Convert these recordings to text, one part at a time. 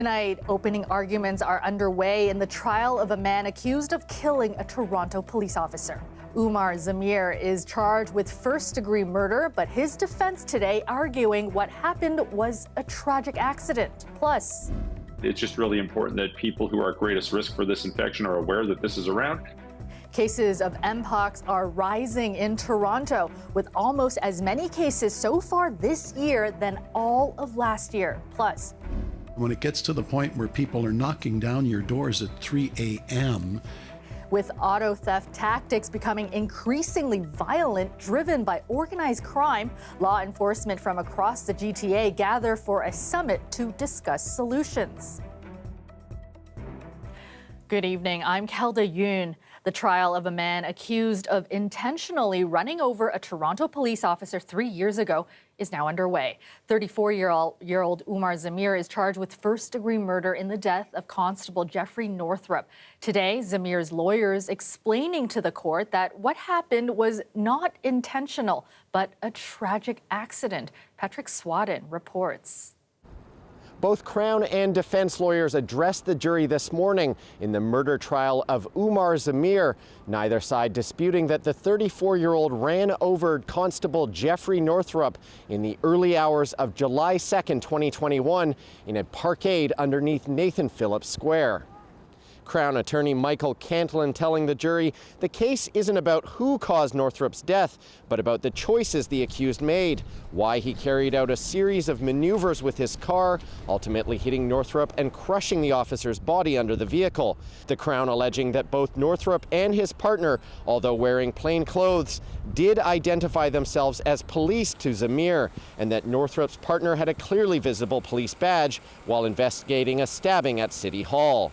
Tonight, opening arguments are underway in the trial of a man accused of killing a Toronto police officer. Umar Zamir is charged with first-degree murder, but his defense today arguing what happened was a tragic accident. Plus, it's just really important that people who are at greatest risk for this infection are aware that this is around. Cases of Mpox are rising in Toronto, with almost as many cases so far this year than all of last year. Plus, when it gets to the point where people are knocking down your doors at 3 a.m. with auto theft tactics becoming increasingly violent, driven by organized crime, law enforcement from across the GTA gather for a summit to discuss solutions. Good evening, I'm Kelda Yoon. The trial of a man accused of intentionally running over a Toronto police officer 3 years ago is now underway. 34-year-old Umar Zamir is charged with first-degree murder in the death of Constable Jeffrey Northrup. Today, Zamir's lawyers explaining to the court that what happened was not intentional, but a tragic accident. Patrick Swadden reports. Both Crown and defense lawyers addressed the jury this morning in the murder trial of Umar Zamir, neither side disputing that the 34-year-old ran over Constable Jeffrey Northrup in the early hours of July 2nd, 2021 in a parkade underneath Nathan Phillips Square. Crown attorney Michael Cantlin telling the jury the case isn't about who caused Northrup's death, but about the choices the accused made, why he carried out a series of maneuvers with his car, ultimately hitting Northrup and crushing the officer's body under the vehicle. The Crown alleging that both Northrup and his partner, although wearing plain clothes, did identify themselves as police to Zamir, and that Northrup's partner had a clearly visible police badge while investigating a stabbing at City Hall.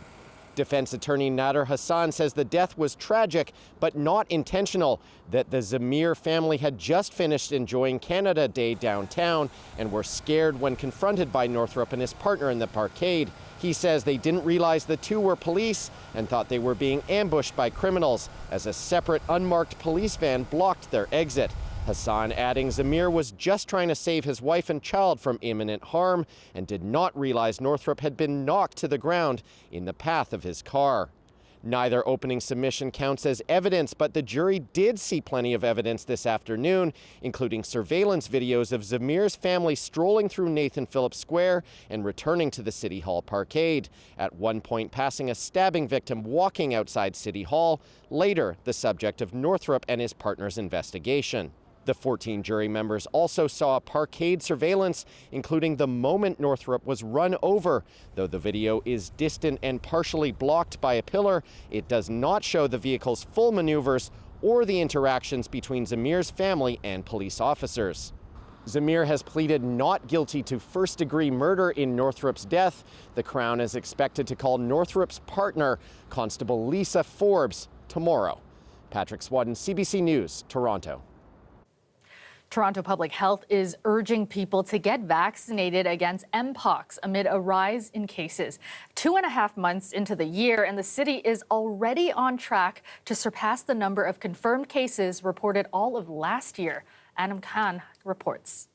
Defense attorney Nader Hassan says the death was tragic, but not intentional, that the Zamir family had just finished enjoying Canada Day downtown and were scared when confronted by Northrup and his partner in the parkade. He says they didn't realize the two were police and thought they were being ambushed by criminals as a separate unmarked police van blocked their exit. Hassan adding Zamir was just trying to save his wife and child from imminent harm and did not realize Northrup had been knocked to the ground in the path of his car. Neither opening submission counts as evidence, but the jury did see plenty of evidence this afternoon, including surveillance videos of Zamir's family strolling through Nathan Phillips Square and returning to the City Hall parkade, at one point passing a stabbing victim walking outside City Hall, later the subject of Northrup and his partner's investigation. The 14 jury members also saw parkade surveillance, including the moment Northrup was run over. Though the video is distant and partially blocked by a pillar, it does not show the vehicle's full maneuvers or the interactions between Zamir's family and police officers. Zamir has pleaded not guilty to first-degree murder in Northrup's death. The Crown is expected to call Northrup's partner, Constable Lisa Forbes, tomorrow. Patrick Swadden, CBC News, Toronto. Toronto Public Health is urging people to get vaccinated against Mpox amid a rise in cases. 2.5 months into the year, and the city is already on track to surpass the number of confirmed cases reported all of last year. Adam Khan reports.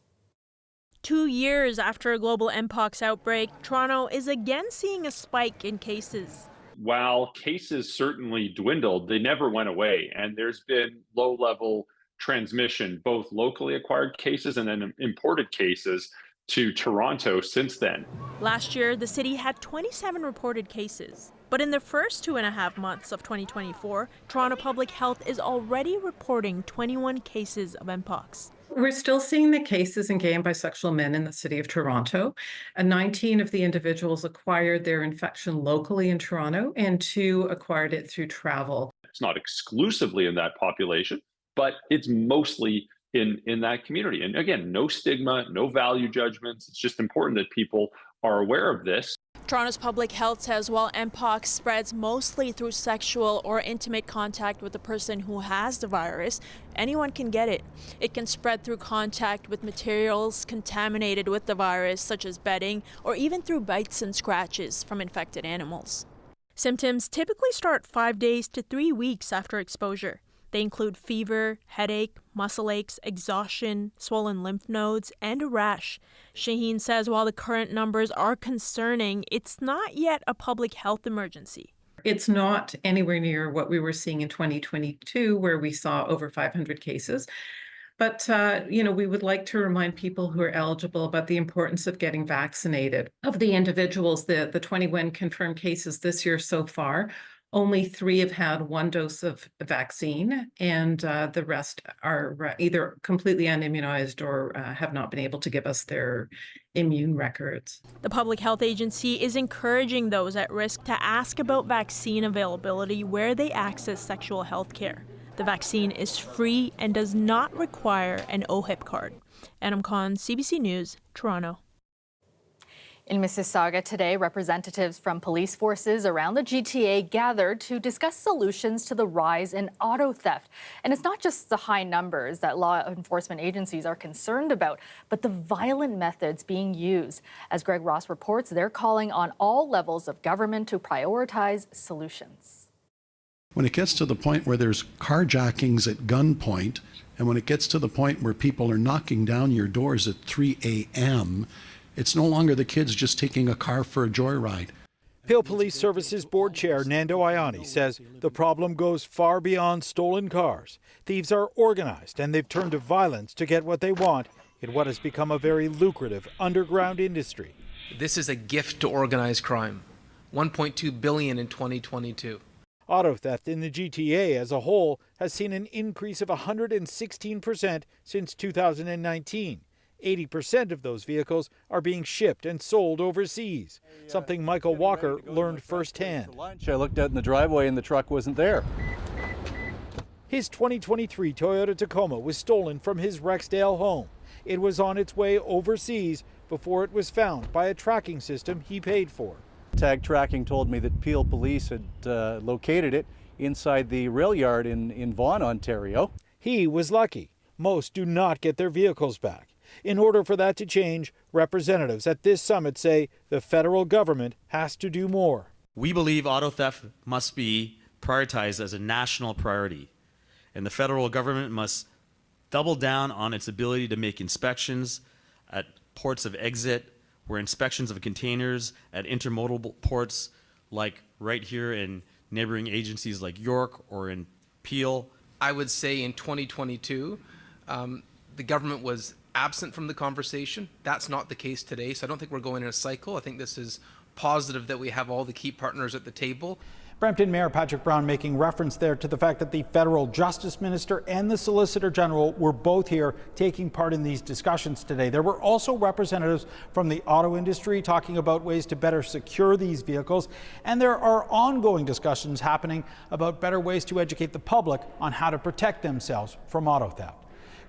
2 years after a global Mpox outbreak, Toronto is again seeing a spike in cases. While cases certainly dwindled, they never went away, and there's been low-level transmission, both locally acquired cases and then imported cases to Toronto since then. Last year, the city had 27 reported cases. But in the first 2.5 months of 2024, Toronto Public Health is already reporting 21 cases of Mpox. We're still seeing the cases in gay and bisexual men in the city of Toronto. 19 of the individuals acquired their infection locally in Toronto, and 2 acquired it through travel. It's not exclusively in that population, but it's mostly in that community. And again, no stigma, no value judgments. It's just important that people are aware of this. Toronto's Public Health says while Mpox spreads mostly through sexual or intimate contact with the person who has the virus, anyone can get it. It can spread through contact with materials contaminated with the virus, such as bedding, or even through bites and scratches from infected animals. Symptoms typically start 5 days to 3 weeks after exposure. They include fever, headache, muscle aches, exhaustion, swollen lymph nodes, and a rash. Shaheen says while the current numbers are concerning, it's not yet a public health emergency. It's not anywhere near what we were seeing in 2022, where we saw over 500 cases. But, we would like to remind people who are eligible about the importance of getting vaccinated. Of the individuals, the 21 confirmed cases this year so far, only 3 have had 1 dose of vaccine, and the rest are either completely unimmunized or have not been able to give us their immune records. The Public Health Agency is encouraging those at risk to ask about vaccine availability where they access sexual health care. The vaccine is free and does not require an OHIP card. Anam Khan, CBC News, Toronto. In Mississauga today, representatives from police forces around the GTA gathered to discuss solutions to the rise in auto theft. And it's not just the high numbers that law enforcement agencies are concerned about, but the violent methods being used. As Greg Ross reports, they're calling on all levels of government to prioritize solutions. When it gets to the point where there's carjackings at gunpoint, and when it gets to the point where people are knocking down your doors at 3 a.m., it's no longer the kids just taking a car for a joyride. Peel Police Services Board Chair Nando Ianni says the problem goes far beyond stolen cars. Thieves are organized and they've turned to violence to get what they want in what has become a very lucrative underground industry. This is a gift to organized crime. $1.2 billion in 2022. Auto theft in the GTA as a whole has seen an increase of 116% since 2019. 80% of those vehicles are being shipped and sold overseas, something Michael Walker learned firsthand. I looked out in the driveway and the truck wasn't there. His 2023 Toyota Tacoma was stolen from his Rexdale home. It was on its way overseas before it was found by a tracking system he paid for. Tag tracking told me that Peel Police had located it inside the rail yard in Vaughan, Ontario. He was lucky. Most do not get their vehicles back. In order for that to change, representatives at this summit say the federal government has to do more. We believe auto theft must be prioritized as a national priority, and the federal government must double down on its ability to make inspections at ports of exit, where inspections of containers at intermodal ports, like right here in neighboring agencies like York or in Peel. I would say in 2022, the government was absent from the conversation. That's not the case today, so I don't think we're going in a cycle. I think this is positive that we have all the key partners at the table. Brampton Mayor Patrick Brown making reference there to the fact that the federal justice minister and the solicitor general were both here taking part in these discussions today. There were also representatives from the auto industry talking about ways to better secure these vehicles, and there are ongoing discussions happening about better ways to educate the public on how to protect themselves from auto theft.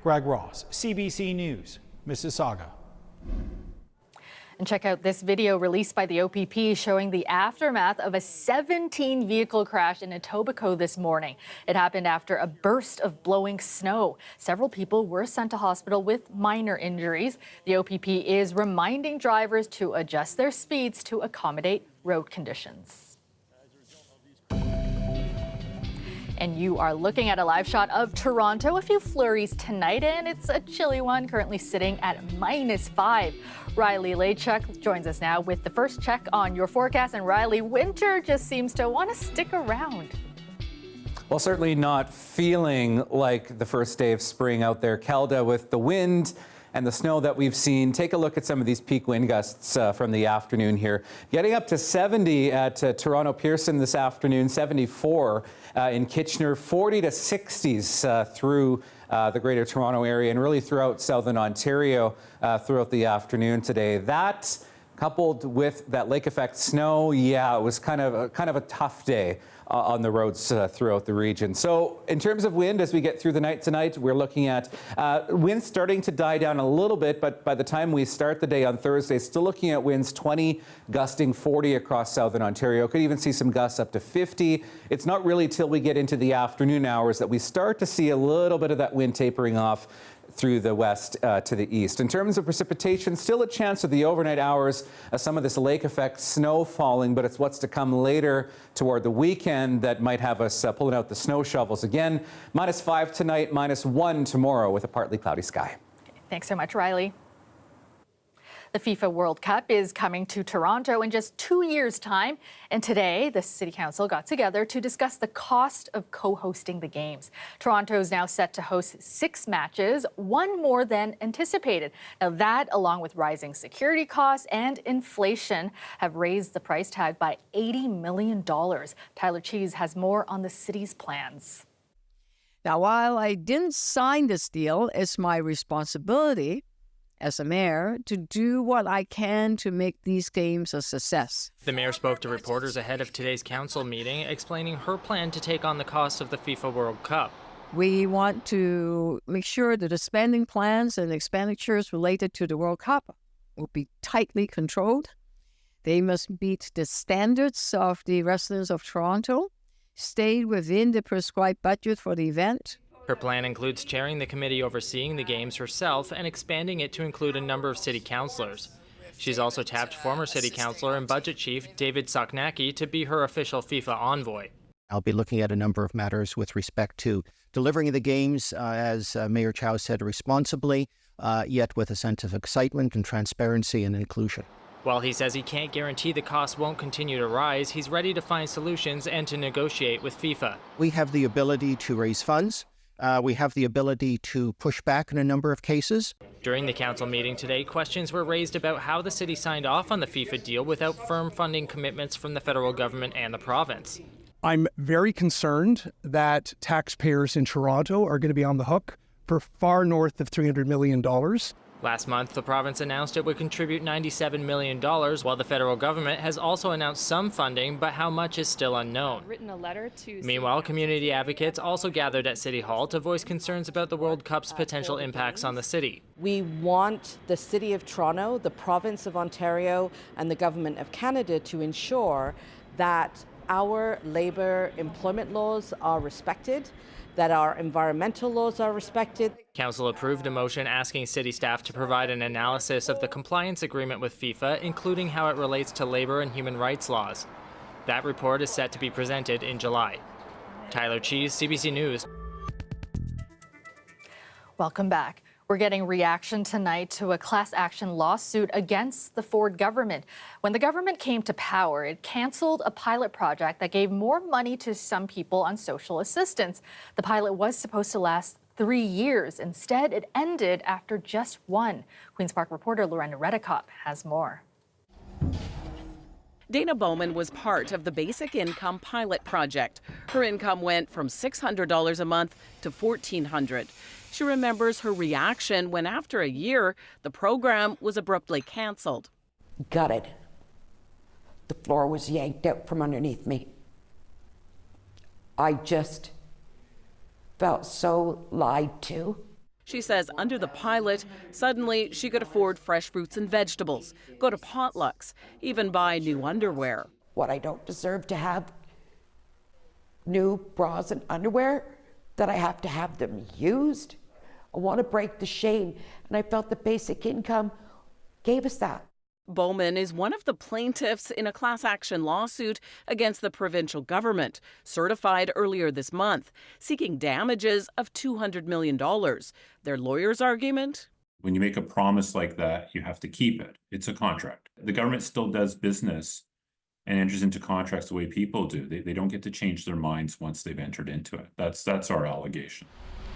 Greg Ross, CBC News, Mississauga. And check out this video released by the OPP showing the aftermath of a 17-vehicle crash in Etobicoke this morning. It happened after a burst of blowing snow. Several people were sent to hospital with minor injuries. The OPP is reminding drivers to adjust their speeds to accommodate road conditions. And you are looking at a live shot of Toronto. A few flurries tonight, and it's a chilly one, currently sitting at -5. Riley Lachuk joins us now with the first check on your forecast. And Riley, winter just seems to want to stick around. Well, certainly not feeling like the first day of spring out there, Kelda, with the wind and the snow that we've seen. Take a look at some of these peak wind gusts from the afternoon here. Getting up to 70 at Toronto Pearson this afternoon, 74 in Kitchener, 40 to 60s through the Greater Toronto area and really throughout Southern Ontario throughout the afternoon today. That coupled with that lake effect snow, yeah, it was kind of a tough day on the roads throughout the region. So in terms of wind, as we get through the night tonight, we're looking at winds starting to die down a little bit, but by the time we start the day on Thursday, still looking at winds 20, gusting 40 across Southern Ontario. Could even see some gusts up to 50. It's not really till we get into the afternoon hours that we start to see a little bit of that wind tapering off through the west to the east. In terms of precipitation, still a chance of the overnight hours, some of this lake effect snow falling, but it's what's to come later toward the weekend that might have us pulling out the snow shovels again. -5 tonight, -1 tomorrow with a partly cloudy sky. Thanks so much, Riley. The FIFA World Cup is coming to Toronto in just 2 years' time. And today, the City Council got together to discuss the cost of co-hosting the games. Toronto is now set to host 6 matches, one more than anticipated. Now that, along with rising security costs and inflation, have raised the price tag by $80 million. Tyler Cheese has more on the city's plans. Now, while I didn't sign this deal, it's my responsibility as a mayor to do what I can to make these games a success. The mayor spoke to reporters ahead of today's council meeting, explaining her plan to take on the cost of the FIFA World Cup. We want to make sure that the spending plans and expenditures related to the World Cup will be tightly controlled. They must meet the standards of the residents of Toronto, stay within the prescribed budget for the event. Her plan includes chairing the committee overseeing the games herself and expanding it to include a number of city councillors. She's also tapped former city councillor and budget chief David Soknacki to be her official FIFA envoy. I'll be looking at a number of matters with respect to delivering the games, as Mayor Chow said, responsibly, yet with a sense of excitement and transparency and inclusion. While he says he can't guarantee the costs won't continue to rise, he's ready to find solutions and to negotiate with FIFA. We have the ability to raise funds. We have the ability to push back in a number of cases. During the council meeting today, questions were raised about how the city signed off on the FIFA deal without firm funding commitments from the federal government and the province. I'm very concerned that taxpayers in Toronto are going to be on the hook for far north of $300 million. Last month, the province announced it would contribute $97 million, while the federal government has also announced some funding, but how much is still unknown. Meanwhile, community advocates also gathered at City Hall to voice concerns about the World Cup's potential impacts on the city. We want the City of Toronto, the Province of Ontario, and the Government of Canada to ensure that our labour employment laws are respected, that our environmental laws are respected. Council approved a motion asking city staff to provide an analysis of the compliance agreement with FIFA, including how it relates to labor and human rights laws. That report is set to be presented in July. Tyler Cheese, CBC News. Welcome back. We're getting reaction tonight to a class action lawsuit against the Ford government. When the government came to power, it canceled a pilot project that gave more money to some people on social assistance. The pilot was supposed to last 3 years. Instead, it ended after just 1. Queen's Park reporter Lorena Redekop has more. Dana Bowman was part of the Basic Income Pilot Project. Her income went from $600 a month to $1,400. She remembers her reaction when, after a year, the program was abruptly canceled. Gutted. The floor was yanked out from underneath me. I just felt so lied to. She says under the pilot, suddenly she could afford fresh fruits and vegetables, go to potlucks, even buy new underwear. What I don't deserve to have, new bras and underwear, that I have to have them used. I want to break the shame, and I felt the basic income gave us that. Bowman is one of the plaintiffs in a class action lawsuit against the provincial government, certified earlier this month, seeking damages of $200 million. Their lawyer's argument? When you make a promise like that, you have to keep it. It's a contract. The government still does business and enters into contracts the way people do. They don't get to change their minds once they've entered into it. That's our allegation.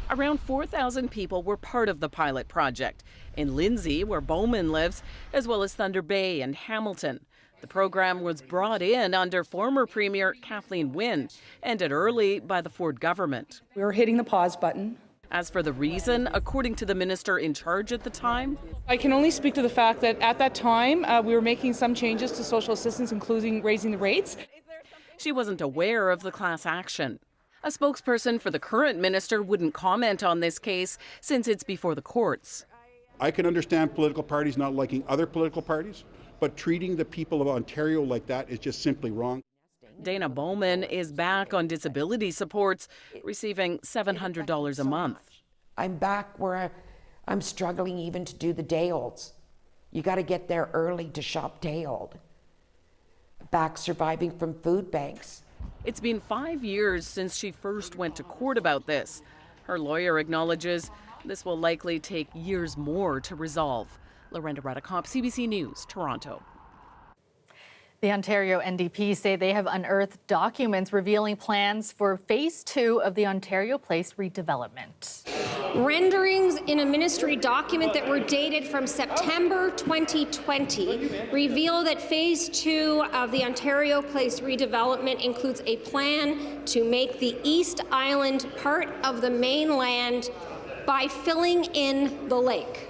Around 4,000 people were part of the pilot project in Lindsay, where Bowman lives, as well as Thunder Bay and Hamilton. The program was brought in under former Premier Kathleen Wynne, ended early by the Ford government. We were hitting the pause button. As for the reason, according to the minister in charge at the time, I can only speak to the fact that at that time we were making some changes to social assistance, including raising the rates. She wasn't aware of the class action. A spokesperson for the current minister wouldn't comment on this case since it's before the courts. I can understand political parties not liking other political parties, but treating the people of Ontario like that is just simply wrong. Dana Bowman is back on disability supports, receiving $700 a month. I'm back where I'm struggling even to do the day olds. You got to get there early to shop day old. Back surviving from food banks. It's been 5 years since she first went to court about this. Her lawyer acknowledges this will likely take years more to resolve. Lorenda Radicop, CBC News, Toronto. The Ontario NDP say they have unearthed documents revealing plans for Phase 2 of the Ontario Place redevelopment. Renderings in a ministry document that were dated from September 2020 reveal that Phase 2 of the Ontario Place redevelopment includes a plan to make the East Island part of the mainland by filling in the lake.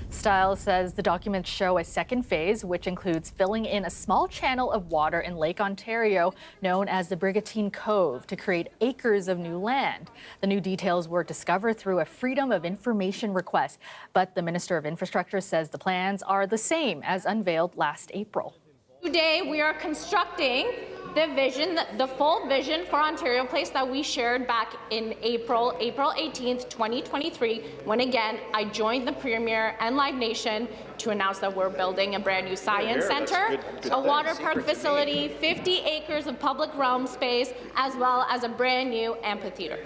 Stiles says the documents show a second phase, which includes filling in a small channel of water in Lake Ontario known as the Brigantine Cove to create acres of new land. The new details were discovered through a Freedom of Information request, but the Minister of Infrastructure says the plans are the same as unveiled last April. Today, we are constructing the vision, the full vision for Ontario Place that we shared back in April 18th, 2023, when again, I joined the Premier and Live Nation to announce that we're building a brand new science center, a water park facility, 50 acres of public realm space, as well as a brand new amphitheater.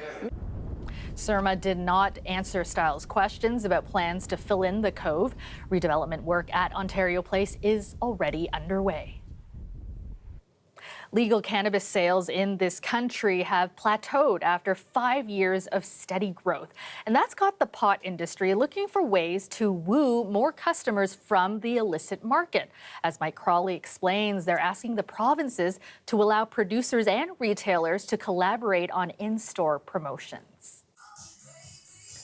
Surma did not answer Stiles' questions about plans to fill in the cove. Redevelopment work at Ontario Place is already underway. Legal cannabis sales in this country have plateaued after 5 years of steady growth. And that's got the pot industry looking for ways to woo more customers from the illicit market. As Mike Crawley explains, they're asking the provinces to allow producers and retailers to collaborate on in-store promotions.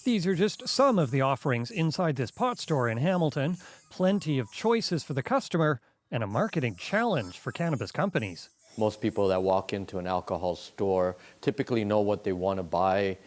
These are just some of the offerings inside this pot store in Hamilton. Plenty of choices for the customer and a marketing challenge for cannabis companies. Most people that walk into an alcohol store typically know what they want to buy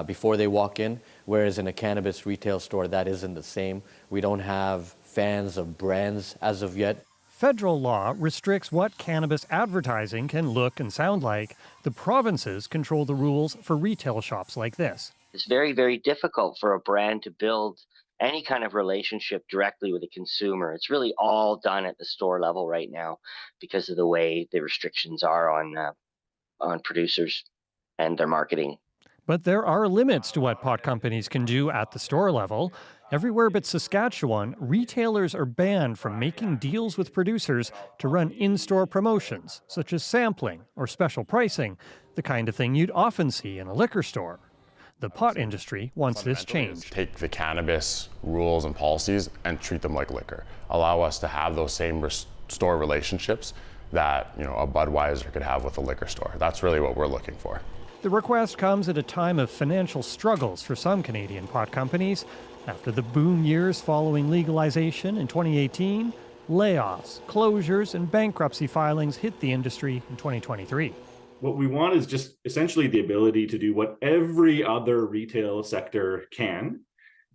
before they walk in, whereas in a cannabis retail store, that isn't the same. We don't have fans of brands as of yet. Federal law restricts what cannabis advertising can look and sound like. The provinces control the rules for retail shops like this. It's very, very difficult for a brand to build any kind of relationship directly with a consumer. It's really all done at the store level right now because of the way the restrictions are on producers and their marketing. But there are limits to what pot companies can do at the store level. Everywhere but Saskatchewan, retailers are banned from making deals with producers to run in-store promotions, such as sampling or special pricing, the kind of thing you'd often see in a liquor store. The pot industry wants this changed. Take the cannabis rules and policies and treat them like liquor. Allow us to have those same store relationships that a Budweiser could have with a liquor store. That's really what we're looking for. The request comes at a time of financial struggles for some Canadian pot companies. After the boom years following legalization in 2018, layoffs, closures, and bankruptcy filings hit the industry in 2023. What we want is just essentially the ability to do what every other retail sector can,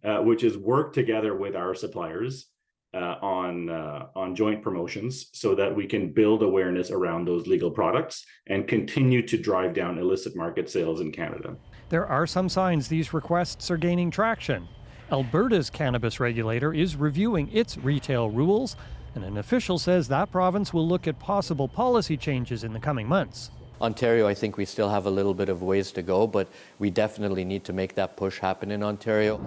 which is work together with our suppliers on joint promotions so that we can build awareness around those legal products and continue to drive down illicit market sales in Canada. There are some signs these requests are gaining traction. Alberta's cannabis regulator is reviewing its retail rules, and an official says that province will look at possible policy changes in the coming months. Ontario, I think we still have a little bit of ways to go, but we definitely need to make that push happen in Ontario.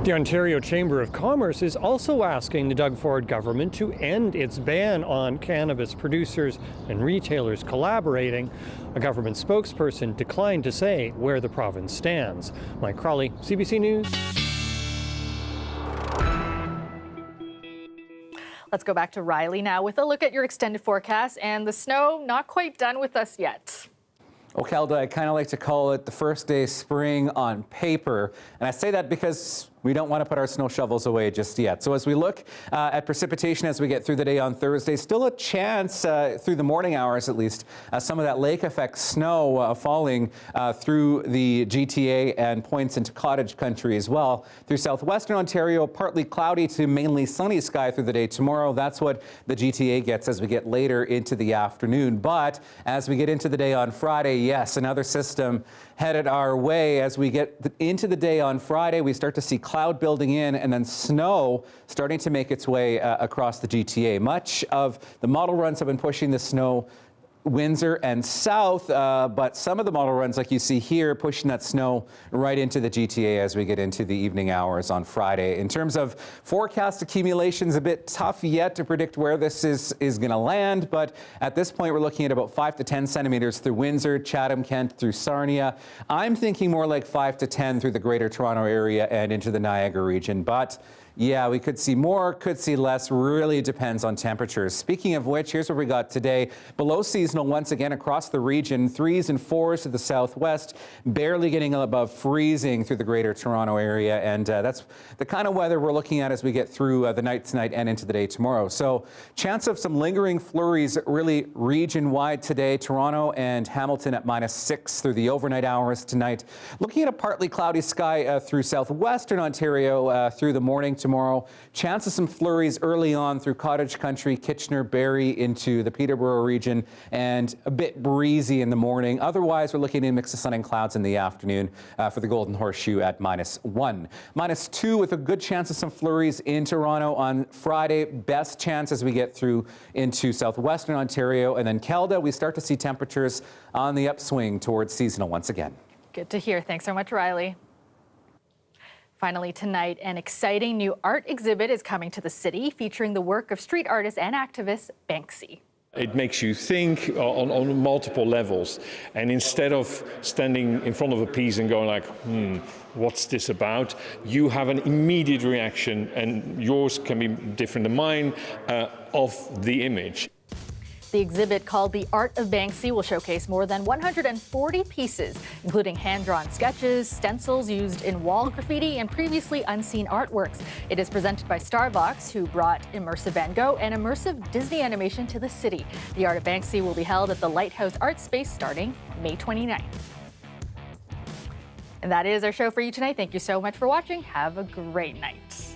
The Ontario Chamber of Commerce is also asking the Doug Ford government to end its ban on cannabis producers and retailers collaborating. A government spokesperson declined to say where the province stands. Mike Crawley, CBC News. Let's go back to Riley now with a look at your extended forecast, and the snow not quite done with us yet. Oh, Kelda, I kind of like to call it the first day of spring on paper. And I say that because we don't want to put our snow shovels away just yet. So as we look at precipitation as we get through the day on Thursday, still a chance through the morning hours at least, some of that lake effect snow falling through the GTA and points into cottage country as well. Through southwestern Ontario, partly cloudy to mainly sunny sky through the day tomorrow. That's what the GTA gets as we get later into the afternoon. But as we get into the day on Friday, yes, another system headed our way. As we get into the day on Friday, we start to see cloud building in and then snow starting to make its way across the GTA. Much of the model runs have been pushing the snow Windsor and south, but some of the model runs, like you see here, pushing that snow right into the GTA as we get into the evening hours on Friday. In terms of forecast accumulations, a bit tough yet to predict where this is going to land, but at this point we're looking at about 5 to 10 centimeters through Windsor, Chatham, Kent, through Sarnia. I'm thinking more like 5 to 10 through the Greater Toronto area and into the Niagara region, but yeah, we could see more, could see less, really depends on temperatures. Speaking of which, here's what we got today. Below seasonal once again across the region, 3s and 4s to the southwest, barely getting above freezing through the Greater Toronto area. And that's the kind of weather we're looking at as we get through the night tonight and into the day tomorrow. So chance of some lingering flurries really region-wide today. Toronto and Hamilton at -6 through the overnight hours tonight. Looking at a partly cloudy sky through southwestern Ontario through the morning tomorrow. Chance of some flurries early on through Cottage Country, Kitchener, Barrie into the Peterborough region, and a bit breezy in the morning. Otherwise, we're looking at a mix of sun and clouds in the afternoon for the Golden Horseshoe at -1. -2 with a good chance of some flurries in Toronto on Friday. Best chance as we get through into southwestern Ontario. And then Kelda, we start to see temperatures on the upswing towards seasonal once again. Good to hear. Thanks so much, Riley. Finally tonight, an exciting new art exhibit is coming to the city featuring the work of street artist and activist Banksy. It makes you think on multiple levels. And instead of standing in front of a piece and going like, what's this about? You have an immediate reaction, and yours can be different than mine, of the image. The exhibit, called The Art of Banksy, will showcase more than 140 pieces, including hand-drawn sketches, stencils used in wall graffiti, and previously unseen artworks. It is presented by Starbucks, who brought immersive Van Gogh and immersive Disney animation to the city. The Art of Banksy will be held at the Lighthouse Art Space starting May 29th. And that is our show for you tonight. Thank you so much for watching. Have a great night.